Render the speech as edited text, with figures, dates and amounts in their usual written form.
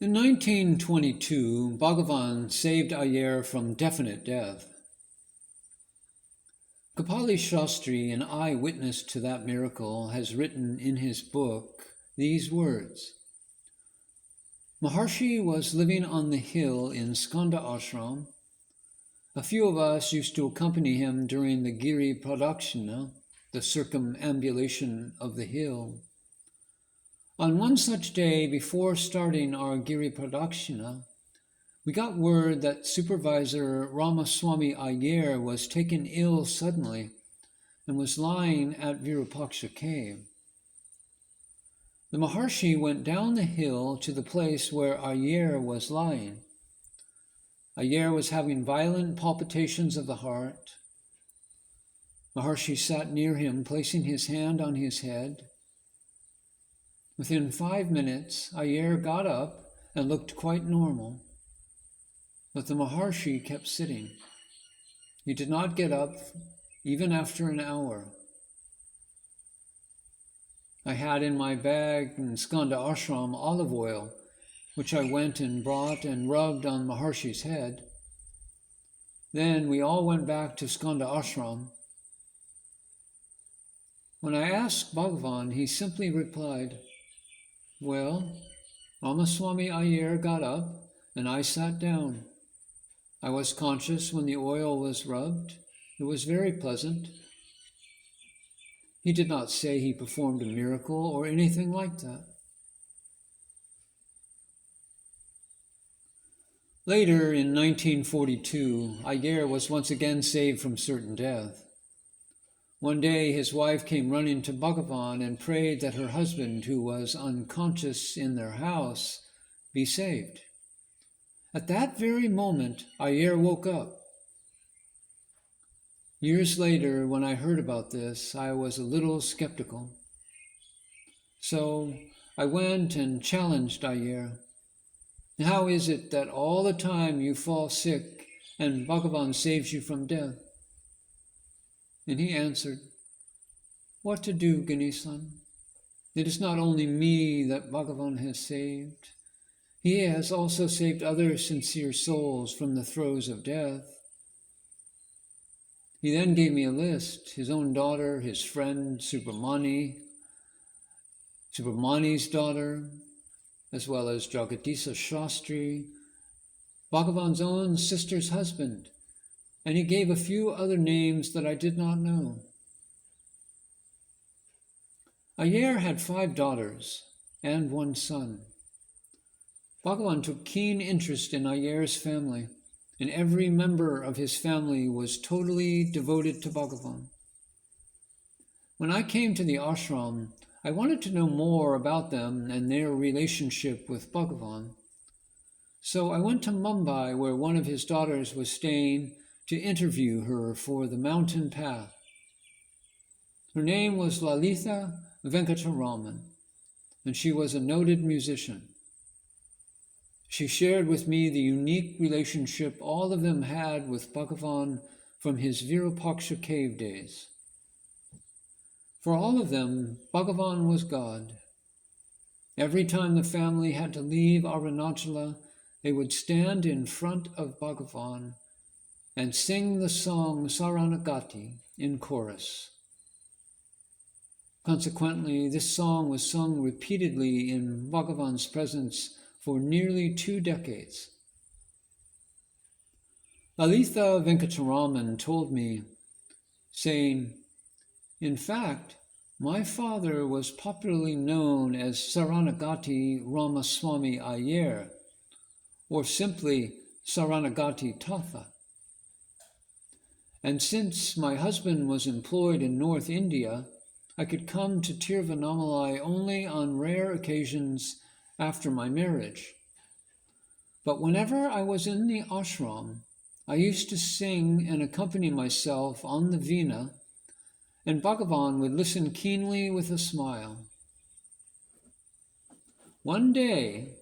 In 1922, Bhagavan saved Iyer from definite death. Kapali Shastri, an eyewitness to that miracle, has written in his book these words. Maharshi was living on the hill in Skanda Ashram. A few of us used to accompany him during the Giri Pradakshina, the circumambulation of the hill. On one such day, before starting our Giri Pradakshina, we got word that Supervisor Ramaswami Iyer was taken ill suddenly and was lying at Virupaksha cave. The Maharshi went down the hill to the place where Iyer was lying. Iyer was having violent palpitations of the heart. Maharshi sat near him, placing his hand on his head. Within 5 minutes, Iyer got up and looked quite normal. But the Maharshi kept sitting. He did not get up even after an hour. I had in my bag in Skanda Ashram olive oil, which I went and brought and rubbed on Maharshi's head. Then we all went back to Skanda Ashram. When I asked Bhagavan, he simply replied, "Well, Ramaswami Iyer got up and I sat down. I was conscious when the oil was rubbed. It was very pleasant." He did not say he performed a miracle or anything like that. Later, in 1942, Iyer was once again saved from certain death. One day, his wife came running to Bhagavan and prayed that her husband, who was unconscious in their house, be saved. At that very moment, Iyer woke up. Years later, when I heard about this, I was a little skeptical. So I went and challenged Iyer. How is it that all the time you fall sick and Bhagavan saves you from death? And he answered, "What to do, Ganesan? It is not only me that Bhagavan has saved. He has also saved other sincere souls from the throes of death." He then gave me a list: his own daughter, his friend Subramani's daughter, as well as Jagadisa Shastri, Bhagavan's own sister's husband, and he gave a few other names that I did not know. Iyer had 5 daughters and 1 son. Bhagavan took keen interest in Iyer's family, and every member of his family was totally devoted to Bhagavan. When I came to the ashram, I wanted to know more about them and their relationship with Bhagavan. So I went to Mumbai, where one of his daughters was staying, to interview her for the mountain path. Her name was Lalitha Venkataraman, and she was a noted musician. She shared with me the unique relationship all of them had with Bhagavan from his Virupaksha cave days. For all of them, Bhagavan was God. Every time the family had to leave Arunachala, they would stand in front of Bhagavan and sing the song Saranagati in chorus. Consequently, this song was sung repeatedly in Bhagavan's presence for nearly 2 decades. Lalitha Venkataraman told me, saying, "In fact, my father was popularly known as Saranagati Ramaswami Iyer, or simply Saranagati Tatha. And since my husband was employed in North India, I could come to Tiruvannamalai only on rare occasions after my marriage. But whenever I was in the ashram, I used to sing and accompany myself on the veena, and Bhagavan would listen keenly with a smile. One day,